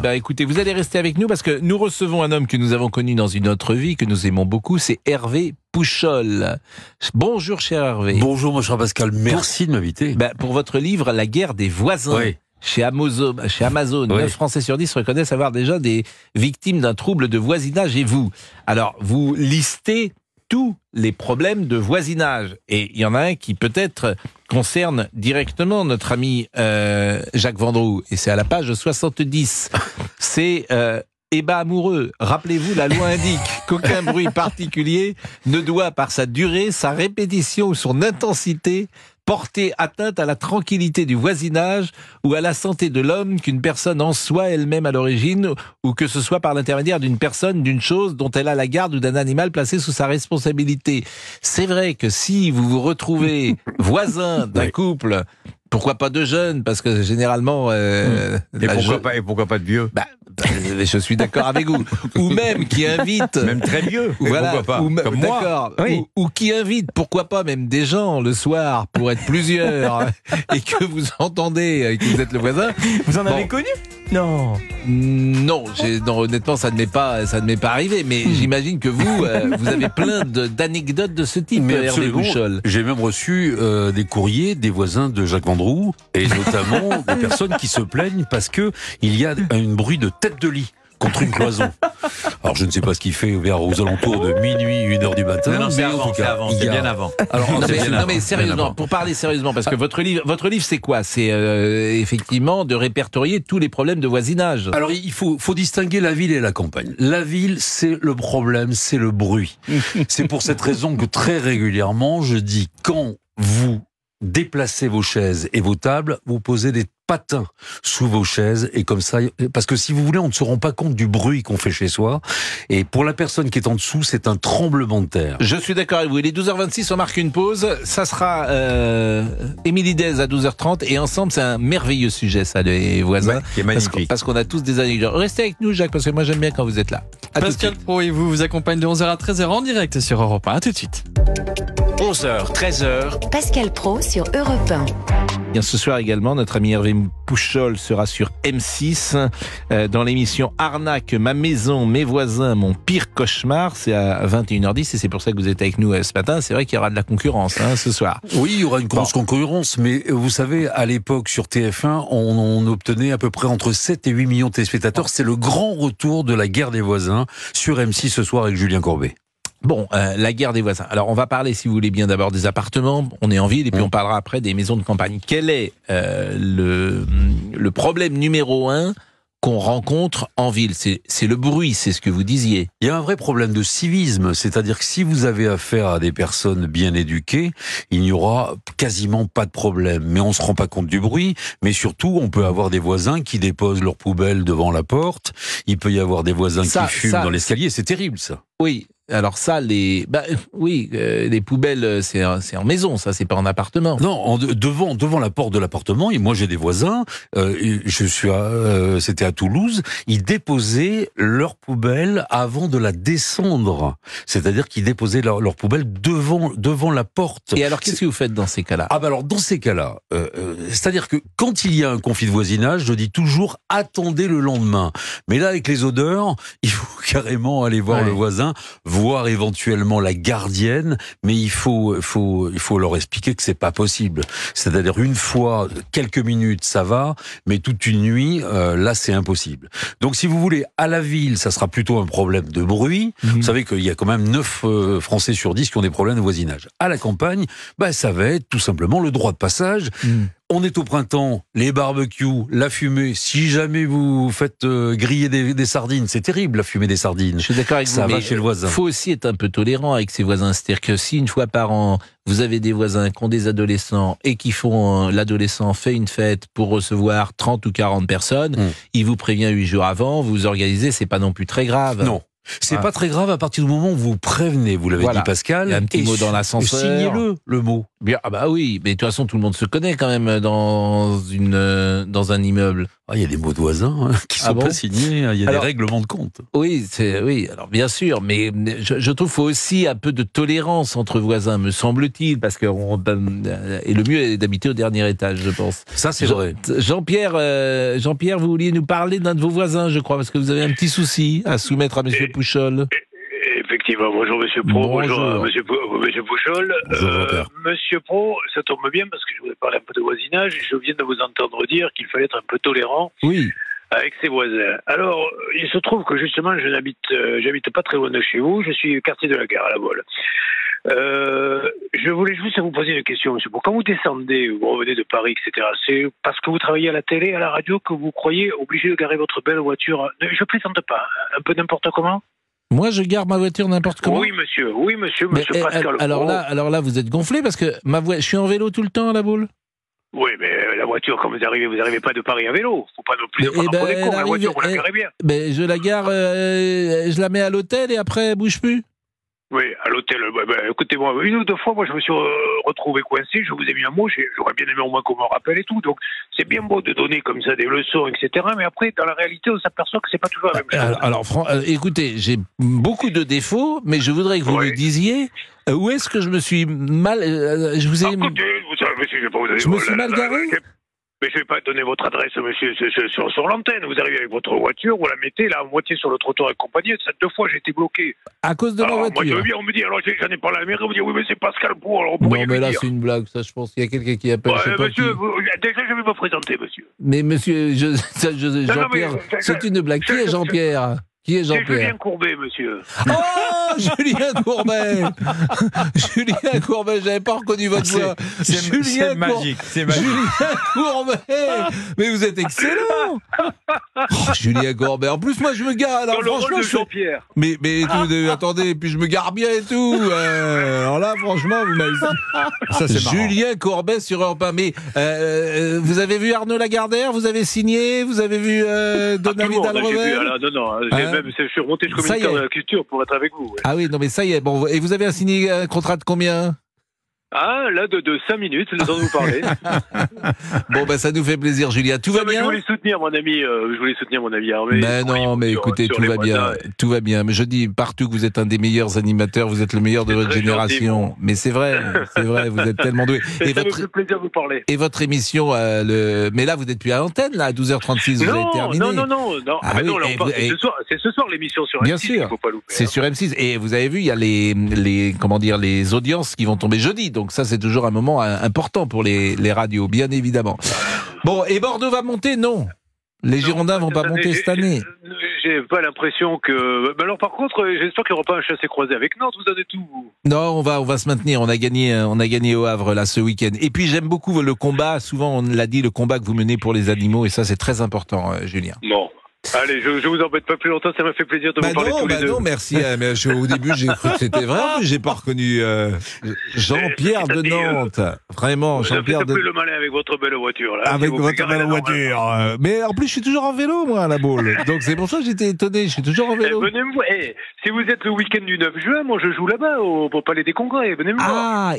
ben, écoutez, vous allez rester avec nous parce que nous recevons un homme que nous avons connu dans une autre vie, que nous aimons beaucoup, c'est Hervé Pouchol. Bonjour cher Hervé. Bonjour mon cher Pascal, merci de m'inviter. Ben, pour votre livre, La guerre des voisins. Oui. Chez Amazon, Oui. 9 Français sur 10 reconnaissent avoir déjà des victimes d'un trouble de voisinage. Et vous, alors, vous listez tous les problèmes de voisinage. Et il y en a un qui peut-être concerne directement notre ami Jacques Vendroux. Et c'est à la page 70. C'est ébat amoureux. Rappelez-vous, la loi indique qu'aucun bruit particulier ne doit, par sa durée, sa répétition ou son intensité, porter atteinte à la tranquillité du voisinage ou à la santé de l'homme, qu'une personne en soit elle-même à l'origine, ou que ce soit par l'intermédiaire d'une personne, d'une chose dont elle a la garde ou d'un animal placé sous sa responsabilité. C'est vrai que si vous vous retrouvez voisin d'un couple, pourquoi pas de jeunes, parce que généralement... Et pourquoi pas de vieux? Je suis d'accord avec vous. Ou même qui invite... Même très vieux, voilà, pourquoi pas? Comme moi. d'accord. Oui. Ou qui invite, pourquoi pas, même des gens le soir, pour être plusieurs, et que vous entendez, et que vous êtes le voisin. Vous en avez connu? Non. Non, honnêtement, ça ne m'est pas arrivé, mais j'imagine que vous avez plein d'anecdotes de ce type, Mais Hervé absolument, Pouchol. j'ai même reçu des courriers des voisins de Jacques Vendroux, et notamment des personnes qui se plaignent parce que il y a un bruit de tête de lit contre une cloison. Alors je ne sais pas ce qu'il fait aux alentours de minuit, 1h du matin. Non, c'est mais en avant, tout cas, il y c'est a- bien avant. Alors, Non mais sérieusement, pour parler sérieusement, parce que votre livre c'est quoi? C'est effectivement de répertorier tous les problèmes de voisinage. Alors il faut distinguer la ville et la campagne. La ville, c'est le problème, c'est le bruit. C'est pour cette raison que très régulièrement, je dis, quand vous déplacez vos chaises et vos tables, vous posez des patins sous vos chaises, et comme ça, parce que si vous voulez, on ne se rend pas compte du bruit qu'on fait chez soi, et pour la personne qui est en dessous, c'est un tremblement de terre. Je suis d'accord avec vous. Il est 12h26, on marque une pause. Ça sera Émilie Dez à 12h30, et ensemble, c'est un merveilleux sujet, ça, les voisins. Ouais, qui est magnifique. Parce qu'on a tous des anecdotes. Restez avec nous, Jacques, parce que moi, j'aime bien quand vous êtes là. À tout de Pascal suite. Pro et vous accompagne de 11h à 13h en direct sur Europe 1. À tout de suite. 11h, 13h, Pascal Pro sur Europe 1. Bien, ce soir également, notre ami Hervé Pouchol sera sur M6 dans l'émission Arnaque, ma maison, mes voisins, mon pire cauchemar. C'est à 21h10 et c'est pour ça que vous êtes avec nous ce matin. C'est vrai qu'il y aura de la concurrence ce soir. Oui, il y aura une grosse concurrence, mais vous savez, à l'époque, sur TF1, on obtenait à peu près entre 7 et 8 millions de téléspectateurs. C'est le grand retour de la guerre des voisins sur M6 ce soir avec Julien Courbet. Bon, la guerre des voisins. Alors, on va parler, si vous voulez bien, d'abord des appartements. On est en ville et puis on parlera après des maisons de campagne. Quel est le problème numéro 1 qu'on rencontre en ville? C'est le bruit, c'est ce que vous disiez. Il y a un vrai problème de civisme, c'est-à-dire que si vous avez affaire à des personnes bien éduquées, il n'y aura quasiment pas de problème. Mais on se rend pas compte du bruit, mais surtout, on peut avoir des voisins qui déposent leurs poubelles devant la porte, il peut y avoir des voisins qui fument dans l'escalier, c'est terrible ça. Oui. Alors ça, les poubelles, c'est en maison, ça, c'est pas en appartement. Non, devant la porte de l'appartement, et moi j'ai des voisins, c'était à Toulouse, ils déposaient leurs poubelles avant de la descendre. C'est-à-dire qu'ils déposaient leurs poubelles devant la porte. Et alors, qu'est-ce que vous faites dans ces cas-là? Ah bah alors dans ces cas-là, c'est-à-dire que quand il y a un conflit de voisinage, je dis toujours attendez le lendemain. Mais là avec les odeurs, il faut carrément aller voir le voisin, voir éventuellement la gardienne, mais il faut leur expliquer que c'est pas possible. C'est-à-dire une fois, quelques minutes, ça va, mais toute une nuit, là c'est impossible. Donc si vous voulez, à la ville, ça sera plutôt un problème de bruit. Vous savez qu'il y a quand même 9 Français sur 10 qui ont des problèmes de voisinage. À la campagne, ça va être tout simplement le droit de passage. On est au printemps, les barbecues, la fumée. Si jamais vous faites griller des sardines, c'est terrible la fumée des sardines. Je suis d'accord avec vous, ça va mais chez le voisin. Il faut aussi être un peu tolérant avec ses voisins. C'est-à-dire que si une fois par an, vous avez des voisins qui ont des adolescents et qui font, l'adolescent fait une fête pour recevoir 30 ou 40 personnes, il vous prévient 8 jours avant, vous organisez, c'est pas non plus très grave. Non. C'est pas très grave à partir du moment où vous prévenez, vous l'avez Voilà. dit Pascal. Il y a un petit mot dans l'ascenseur. Signez-le, le mot. Bien, ah bah oui, mais de toute façon tout le monde se connaît quand même dans un immeuble. Ah, il y a des mots de voisins qui sont Ah bon pas signés, il y a Alors, des règlements de compte. Oui, oui. Alors bien sûr, mais je trouve qu'il faut aussi un peu de tolérance entre voisins, me semble-t-il, parce que et le mieux est d'habiter au dernier étage, je pense. Ça, c'est vrai. Jean-Pierre, vous vouliez nous parler d'un de vos voisins, je crois, parce que vous avez un petit souci à soumettre à Monsieur Pouchol. Effectivement, bonjour Monsieur Pro, bonjour Monsieur Pouchol. Bonjour, Jean-Pierre. Monsieur Pro, ça tombe bien parce que je voudrais parler un peu de voisinage. Je viens de vous entendre dire qu'il fallait être un peu tolérant Oui. avec ses voisins. Alors, il se trouve que justement, j'habite pas très loin de chez vous. Je suis au quartier de la Gare à La Baule. Je voulais juste vous poser une question, Monsieur Pro. Quand vous descendez, vous revenez de Paris, etc., c'est parce que vous travaillez à la télé, à la radio, que vous croyez obligé de garer votre belle voiture. Je plaisante pas, un peu n'importe comment. Moi, je gare ma voiture n'importe comment. Oui, monsieur Mais, Pascal. alors là, vous êtes gonflé parce que je suis en vélo tout le temps à La Baule. Oui, mais la voiture, quand vous arrivez pas de Paris à vélo. Faut pas non plus prendre pour des cons. La voiture, vous la garez bien. Mais je la gare, je la mets à l'hôtel et après, elle bouge plus. Oui, à l'hôtel. Écoutez-moi, une ou deux fois, moi, je me suis retrouvé coincé. Je vous ai mis un mot. J'aurais bien aimé au moins qu'on me rappelle et tout. Donc, c'est bien beau de donner comme ça des leçons, etc. Mais après, dans la réalité, on s'aperçoit que c'est pas toujours la même chose. Alors, écoutez, j'ai beaucoup de défauts, mais je voudrais que vous me disiez où est-ce que je me suis mal. Je vous ai. Écoutez, vous savez, monsieur, je vais pas vous donner. Je me suis mal garé. Mais je ne vais pas donner votre adresse, monsieur, sur l'antenne. Vous arrivez avec votre voiture, vous la mettez là à moitié sur le trottoir et compagnie. Ça, 2 fois, j'ai été bloqué. À cause de ma voiture. Moi, je veux bien, on me dit, alors j'en ai parlé à la mairie, on me dit, oui, mais c'est Pascal Pro, alors on Non, mais là, c'est une blague, ça, je pense qu'il y a quelqu'un qui appelle. Monsieur, déjà, je vais me présenter, monsieur. Mais monsieur, Jean-Pierre, c'est une blague. Qui est Jean-Pierre ? Qui est Jean-Pierre ? C'est Julien Courbet, monsieur. Oh, Julien Courbet. Julien Courbet, j'avais pas reconnu votre voix. C'est magique, c'est magique. Julien Courbet. Mais vous êtes excellent. Oh, Julien Courbet. En plus, moi, je me gare. Alors, dans le rôle franchement, de Jean-Pierre. Mais attendez, puis je me gare bien et tout. Alors là, franchement, vous m'avez Ça, c'est marrant. Julien Courbet sur Europe 1. Mais vous avez vu Arnaud Lagardère ? Vous avez signé ? Vous avez vu Donald Hidalgo ? Non, même, je suis remonté jusqu'au ministère de la Culture pour être avec vous. Ouais. Ah oui, non mais ça y est. Bon, et vous avez signé un contrat de combien ? Ah, là, de 5 minutes, le temps de vous parler. Bon, ben ça nous fait plaisir, Julien. Tout va bien ? Je voulais soutenir mon ami Hervé. Mais non, mais écoutez, tout va bien. Tout va bien. Mais je dis partout que vous êtes un des meilleurs animateurs, vous êtes le meilleur de votre génération. Gentil, mais c'est vrai, vous êtes tellement doué. Et ça me fait plaisir de vous parler. Et votre émission, mais là, vous n'êtes plus à l'antenne, là, à 12h36, vous avez terminé. Non. Ah oui, non, là, c'est ce soir l'émission sur M6. Bien sûr, faut pas louper, c'est sur M6. Et vous avez vu, il y a les audiences qui vont tomber jeudi. Donc ça, c'est toujours un moment important pour les radios, bien évidemment. Bon, et Bordeaux va monter ? Non. Les Girondins vont pas monter cette année. J'ai pas l'impression que. Mais alors, par contre, j'espère qu'il n'y aura pas un chassé-croisé avec Nantes. Vous en êtes où ? Non, on va se maintenir. On a gagné au Havre là ce week-end. Et puis j'aime beaucoup le combat. Souvent, on l'a dit, le combat que vous menez pour les animaux. Et ça, c'est très important, Julien. Bon. Allez, je vous embête pas plus longtemps, ça m'a fait plaisir de vous parler tous les deux. Non, merci. Mais au début, j'ai cru que c'était vrai. J'ai pas reconnu Jean-Pierre de Nantes. Vraiment, Jean-Pierre de... Vous faites plus le malin avec votre belle voiture. Là, avec votre belle voiture. Mais en plus, je suis toujours en vélo, moi, à La Baule. Donc c'est pour ça que j'étais étonné. Je suis toujours en vélo. Venez me voir. Si vous êtes le week-end du 9 juin, moi je joue là-bas au Palais des Congrès. Venez me voir.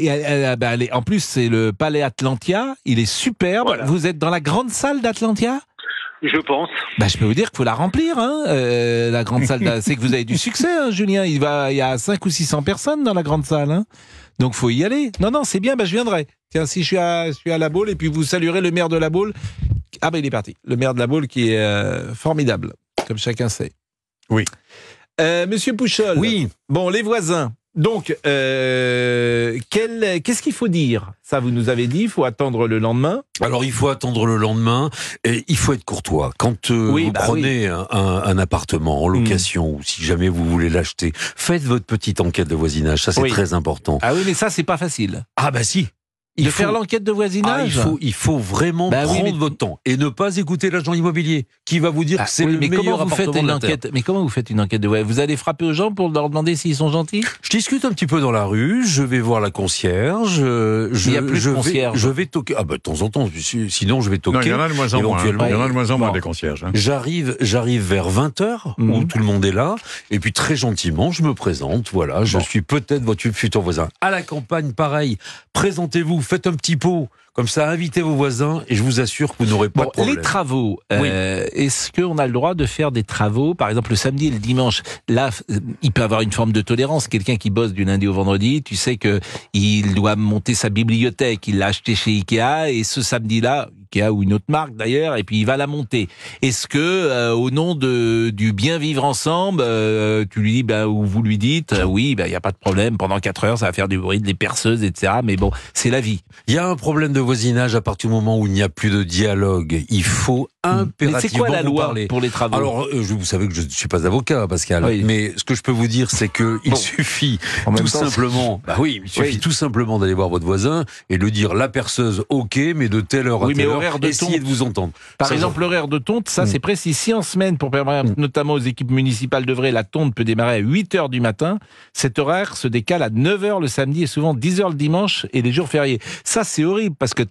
En plus, c'est le Palais Atlantia. Il est superbe. Voilà. Vous êtes dans la grande salle d'Atlantia ? Je pense. Je peux vous dire qu'il faut la remplir, la grande salle. C'est que vous avez du succès, Julien. Il y a 500 ou 600 personnes dans la grande salle. Donc, faut y aller. Non, c'est bien, je viendrai. Tiens, si je suis à La Baule, et puis vous saluerez le maire de La Baule. Ah il est parti. Le maire de La Baule qui est formidable, comme chacun sait. Oui. Monsieur Pouchol. Oui. Bon, les voisins. Donc, qu'est-ce qu'il faut dire ? Ça, vous nous avez dit, il faut attendre le lendemain. Alors, il faut attendre le lendemain et il faut être courtois. Quand vous prenez un appartement en location ou si jamais vous voulez l'acheter, faites votre petite enquête de voisinage. Ça, c'est très important. Ah oui, mais ça, c'est pas facile. Ah si. De faire l'enquête de voisinage. Il faut vraiment prendre votre temps et ne pas écouter l'agent immobilier qui va vous dire que c'est le meilleur appartement de la terre. Mais comment vous faites une enquête de voisinage? Vous allez frapper aux gens pour leur demander s'ils sont gentils? Je discute un petit peu dans la rue, je vais voir la concierge. Il n'y a plus de concierge. Je vais toquer. Ah bah de temps en temps, sinon je vais toquer. Non, il y en a de moins en moins. Il y en a de moins en moins des concierges. Hein. J'arrive vers 20h où tout le monde est là et puis très gentiment je me présente. Voilà, je suis peut-être votre futur voisin. À la campagne, pareil. Présentez-vous, faites un petit pot. Comme ça, invitez vos voisins et je vous assure que vous n'aurez pas de problème. Les travaux, est-ce qu'on a le droit de faire des travaux, par exemple le samedi et le dimanche? Là, il peut avoir une forme de tolérance. Quelqu'un qui bosse du lundi au vendredi, tu sais que il doit monter sa bibliothèque, il l'a acheté chez Ikea et ce samedi-là, Ikea ou une autre marque d'ailleurs, et puis il va la monter. Est-ce que, au nom du bien vivre ensemble, tu lui dis, ou vous lui dites, oui, il n'y a pas de problème, pendant 4 heures, ça va faire du bruit, des perceuses, etc. Mais bon, c'est la vie. Il y a un problème de voisinage à partir du moment où il n'y a plus de dialogue. Il faut impérativement c'est quoi la loi parler. Pour les travaux? Alors, vous savez que je ne suis pas avocat, Pascal, mais ce que je peux vous dire, c'est que il suffit tout simplement, tout simplement d'aller voir votre voisin et de dire la perceuse, ok, mais de telle heure à telle heure, essayez de vous entendre. Par exemple, l'horaire de tonte, ça c'est précis. Si en semaine, pour permettre notamment aux équipes municipales d'œuvrer, la tonte peut démarrer à 8h du matin, cet horaire se décale à 9h le samedi et souvent 10h le dimanche et les jours fériés. Ça c'est horrible parce que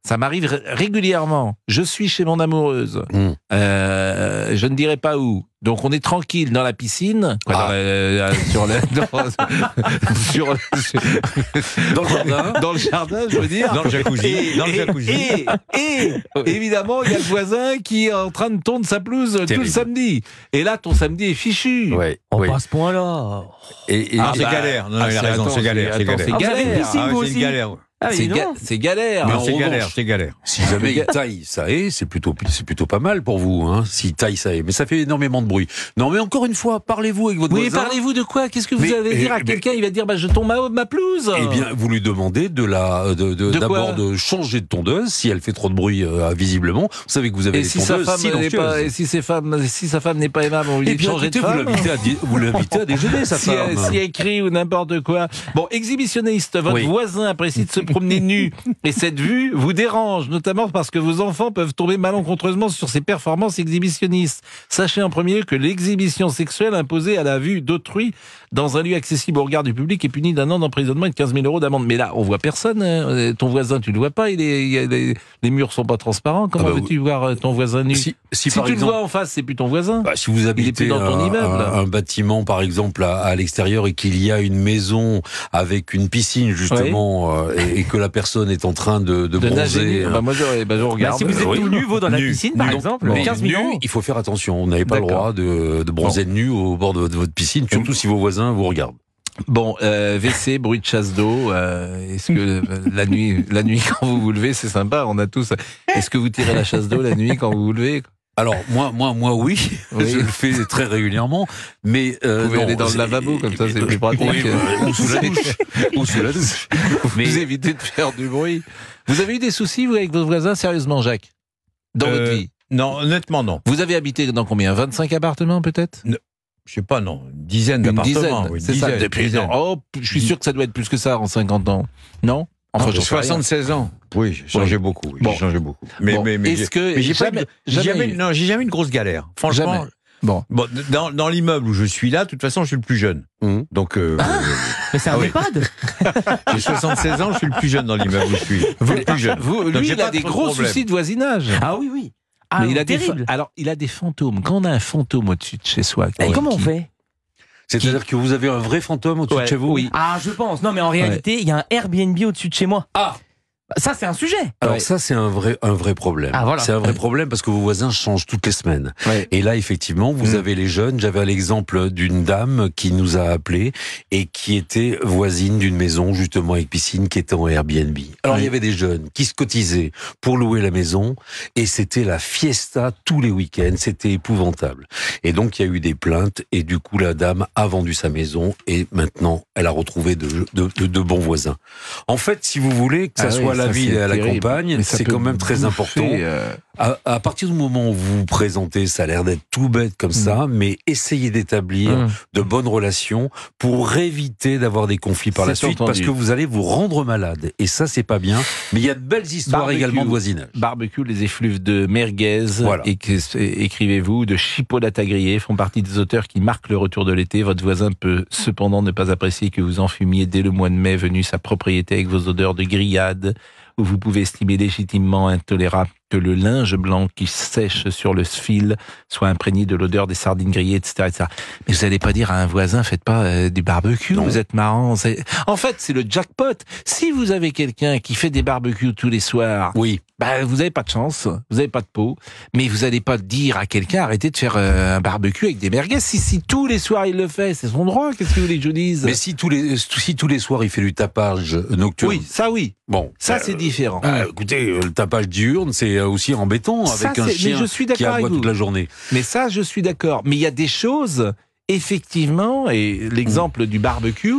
ça m'arrive régulièrement. Je suis chez mon amoureuse. Je ne dirai pas où. Donc on est tranquille dans la piscine, dans le jardin, dans le jardin, je veux dire, dans le jacuzzi, et évidemment il y a le voisin qui est en train de tondre sa pelouse tout le samedi. Et là ton samedi est fichu. À ce point-là. C'est galère. Non, il a raison, c'est galère. C'est une galère. C'est galère. C'est galère. Si jamais il taille ça haie, c'est plutôt pas mal pour vous, hein. S'il taille ça haie, mais ça fait énormément de bruit. Non, mais encore une fois, parlez-vous avec votre voisin. Oui, parlez-vous de quoi? Qu'est-ce que vous allez dire à quelqu'un? Il va dire, je tombe ma pelouse. Eh bien, vous lui demandez d'abord de changer de tondeuse si elle fait trop de bruit visiblement. Vous savez que vous avez des tondeuses silencieuses. Et si sa femme n'est pas aimable, on lui dit de changer de femme. Vous l'invitez à déjeuner, sa femme. Si elle crie ou n'importe quoi. Bon, exhibitionniste, votre voisin apprécie de se promener nu et cette vue vous dérange, notamment parce que vos enfants peuvent tomber malencontreusement sur ses performances exhibitionnistes. Sachez en premier lieu que l'exhibition sexuelle imposée à la vue d'autrui dans un lieu accessible au regard du public est punie d'1 an d'emprisonnement et de 15 000 € d'amende. Mais là, on voit personne. Hein. Ton voisin, tu le vois pas. Les murs sont pas transparents. Comment veux-tu voir ton voisin nu? Si par exemple, tu le vois en face, c'est plus ton voisin. Si vous habitez dans ton immeuble. Un bâtiment, par exemple, à l'extérieur et qu'il y a une maison avec une piscine, justement, et que la personne est en train de bronzer. Moi, je regarde. Si vous êtes tout nu, vous, dans la piscine, par exemple, 15 000 €. Il faut faire attention. On n'avez pas le droit de bronzer nu au bord de votre piscine, surtout si vos voisins vous regardent. Bon, WC, bruit de chasse d'eau. Est-ce que la nuit, quand vous vous levez, c'est sympa. On a tous. Est-ce que vous tirez la chasse d'eau la nuit quand vous vous levez? Alors moi oui, je le fais très régulièrement, mais vous pouvez aller dans le lavabo comme ça, c'est plus pratique. Ou sous la douche. Mais vous évitez de faire du bruit. Vous avez eu des soucis vous avec vos voisins, sérieusement, Jacques, dans votre vie? Non, honnêtement non. Vous avez habité dans combien? 25 appartements peut-être? Je sais pas, non. Une dizaine d'appartements. C'est ça. Depuis, je suis sûr que ça doit être plus que ça en 50 ans. Non? Enfin, j'ai 76 ans. Oui, j'ai changé beaucoup. J'ai changé beaucoup. Mais j'ai jamais une grosse galère. Franchement. Jamais. Bon, dans l'immeuble où je suis là, de toute façon, je suis le plus jeune. Donc, mais c'est un EHPAD. J'ai 76 ans, je suis le plus jeune dans l'immeuble où je suis. Vous le plus jeune. Lui, il a des gros soucis de voisinage. Ah oui. Mais il a des fantômes. Quand on a un fantôme au-dessus de chez soi. Et comment on fait? C'est-à-dire que vous avez un vrai fantôme au-dessus de chez vous? Oui. Ah, je pense. Non, mais en réalité, il y a un Airbnb au-dessus de chez moi. Ah! Ça, c'est un sujet. Alors ça, c'est un vrai problème. Ah, voilà. C'est un vrai problème parce que vos voisins changent toutes les semaines. Et là, effectivement, vous avez les jeunes. J'avais l'exemple d'une dame qui nous a appelés et qui était voisine d'une maison, justement, avec piscine, qui était en Airbnb. Alors, il y avait des jeunes qui se cotisaient pour louer la maison et c'était la fiesta tous les week-ends. C'était épouvantable. Et donc, il y a eu des plaintes et du coup, la dame a vendu sa maison et maintenant, elle a retrouvé de bons voisins. En fait, si vous voulez que ça soit la ville et à la campagne, c'est quand même très important. À partir du moment où vous vous présentez, ça a l'air d'être tout bête comme ça, mais essayez d'établir de bonnes relations pour éviter d'avoir des conflits par la suite, parce que vous allez vous rendre malade. Et ça, c'est pas bien. Mais il y a de belles histoires également de voisinage. Barbecue, les effluves de merguez, écrivez-vous, de chipolata grillée font partie des auteurs qui marquent le retour de l'été. Votre voisin peut cependant ne pas apprécier que vous enfumiez dès le mois de mai venu sa propriété avec vos odeurs de grillade, où vous pouvez estimer légitimement intolérable que le linge blanc qui sèche sur le fil soit imprégné de l'odeur des sardines grillées, etc., etc. Mais vous n'allez pas dire à un voisin, faites pas du barbecue, vous êtes marrant. En fait, c'est le jackpot. Si vous avez quelqu'un qui fait des barbecues tous les soirs, vous n'avez pas de chance, vous n'avez pas de peau, mais vous n'allez pas dire à quelqu'un, arrêtez de faire un barbecue avec des merguez. Si tous les soirs il le fait, c'est son droit, qu'est-ce que vous voulez que je dise? Mais si tous les soirs il fait du tapage nocturne... Oui, ça oui. Bon, ça c'est différent. Écoutez, le tapage diurne, c'est aussi embêtant avec un chien qui aboie toute la journée. Mais ça, je suis d'accord. Mais il y a des choses, effectivement, et l'exemple du barbecue,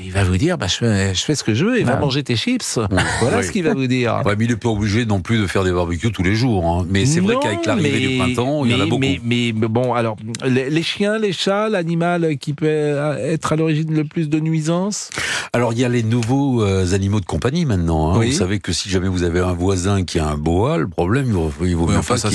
il va vous dire, je fais ce que je veux, il va manger tes chips. Voilà ce qu'il va vous dire. Ouais, mais il n'est pas obligé non plus de faire des barbecues tous les jours. Hein. Mais c'est vrai qu'avec l'arrivée du printemps, il y en a beaucoup. Mais bon, alors, les chiens, les chats, l'animal qui peut être à l'origine le plus de nuisances? Alors, il y a les nouveaux animaux de compagnie maintenant. Hein. Vous savez que si jamais vous avez un voisin qui a un boa, le problème, il vaut mieux pas ça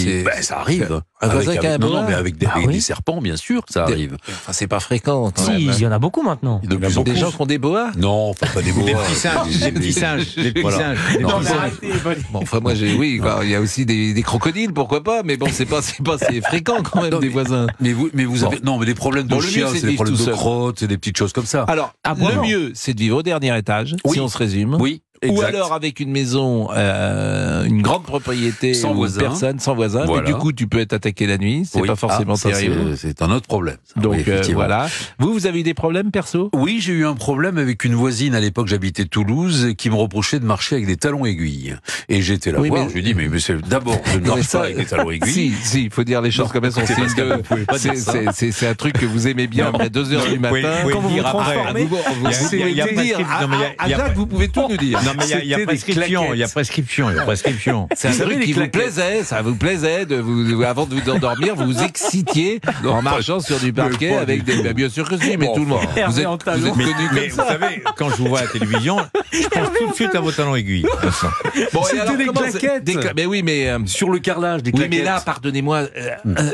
arrive. Un voisin qui a un boa? Non, mais avec des serpents, bien sûr, ça arrive. Enfin, c'est pas fréquent. Si, il y en a beaucoup maintenant. Des gens qui ont des boas? Non, enfin pas des boas. Des petits singes. Bon, enfin moi il y a aussi des crocodiles, pourquoi pas, mais bon c'est pas assez fréquent quand même des voisins. Mais vous avez des problèmes de chiens, c'est des problèmes de crottes, c'est des petites choses comme ça. Alors le mieux c'est de vivre au dernier étage, si on se résume. Oui. Exact. Ou alors avec une maison, une grande propriété, sans voisin, mais du coup tu peux être attaqué la nuit, c'est pas forcément terrible. C'est un autre problème. Ça. Donc voilà. Vous avez eu des problèmes perso? Oui, j'ai eu un problème avec une voisine à l'époque, j'habitais Toulouse, qui me reprochait de marcher avec des talons aiguilles. Et j'étais là voir, je lui ai dit, mais c'est d'abord, je ne marche pas avec des talons aiguilles. Si, il faut dire les choses comme elles sont. C'est un truc que vous aimez bien après 2h du matin. Quand vous vous transformez. À Jacques, vous pouvez tout nous dire. Non, mais il y a prescription. C'est un truc qui vous plaisait, ça vous plaisait avant de vous endormir, vous vous excitiez en marchant sur du parquet avec des... Bien sûr que si, mais tout le monde. Vous êtes connu comme ça. Vous savez, quand je vous vois à la télévision, je pense tout de suite à vos talons aiguilles. Bon, c'était des claquettes. Mais oui, mais... Sur le carrelage, des claquettes. Oui, mais là, pardonnez-moi,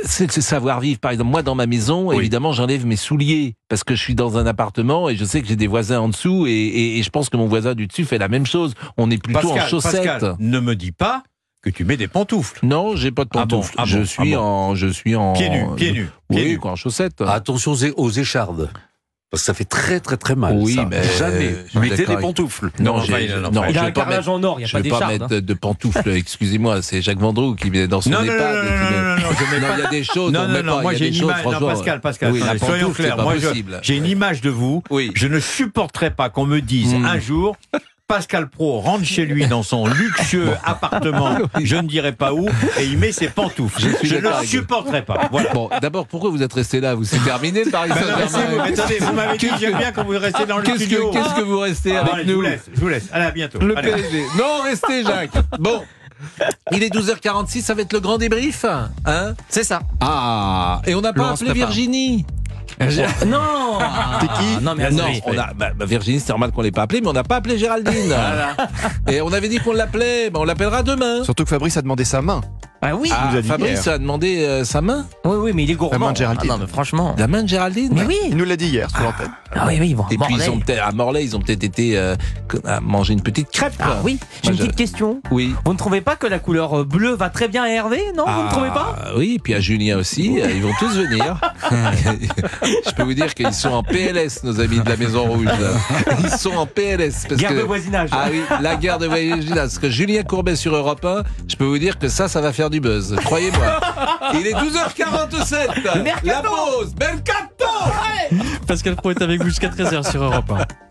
c'est le savoir-vivre. Par exemple, moi, dans ma maison, évidemment, j'enlève mes souliers parce que je suis dans un appartement et je sais que j'ai des voisins en dessous et je pense que mon voisin du dessus fait la même chose. On est plutôt en chaussettes. Pascal, ne me dis pas que tu mets des pantoufles. Non, j'ai pas de pantoufles. Je suis en pieds nus. Oui, en chaussettes. Attention aux échardes. Parce que ça fait très très très mal. Oui, ça. Mais jamais. Mettez des pantoufles. Non, il a un carrelage en or, il n'y a pas d'écharde. Je vais pas mettre de pantoufles, excusez-moi, c'est Jacques Vendroux qui met dans son EHPAD. Non, il y a des choses. Non, moi j'ai une image. Non, Pascal, soyons clairs. Moi, j'ai une image de vous. Je ne supporterai pas qu'on me dise un jour. Pascal Praud rentre chez lui dans son luxueux appartement, je ne dirai pas où, et il met ses pantoufles. Je ne le supporterai pas. Voilà. Bon, d'abord, pourquoi vous êtes resté là? Vous c'est terminé le Paris Saint-Germain. Attendez, vous m'avez dit j'aime bien quand vous restez dans le studio. Qu'est-ce que vous restez avec nous? Je vous laisse. Allez, à bientôt. Le PSG. Non, restez, Jacques. Bon. Il est 12h46, ça va être le grand débrief, hein? C'est ça. Ah, et on n'a pas appelé Virginie. Non. T'es qui? Non, mais non, Virginie, c'est normal qu'on l'ait pas appelée, mais on n'a pas appelé Géraldine. Voilà. Et on avait dit qu'on l'appelait, on l'appellera demain. Surtout que Fabrice a demandé sa main. Ah oui, Fabrice a demandé sa main. Oui, mais il est gourmand. La main de Géraldine. Non, mais franchement. La main de Géraldine. Mais oui. Il nous l'a dit hier sur l'antenne. Ah oui, bon. Et puis ils ont à Morlaix, ils ont peut-être été à manger une petite crêpe. Ah oui. J'ai une petite question. Oui. Vous ne trouvez pas que la couleur bleue va très bien à Hervé? Non, vous ne trouvez pas? Oui, et puis à Julien aussi. Ils vont tous venir. Je peux vous dire qu'ils sont en PLS, nos amis de la Maison Rouge. Ils sont en PLS. Guerre de voisinage. Ah oui, la guerre de voisinage. Parce que Julien Courbet sur Europe 1, je peux vous dire que ça va faire du buzz. Croyez-moi. Il est 12h47. La pause. Mercato. Pascal Praud est avec vous jusqu'à 13h sur Europe 1.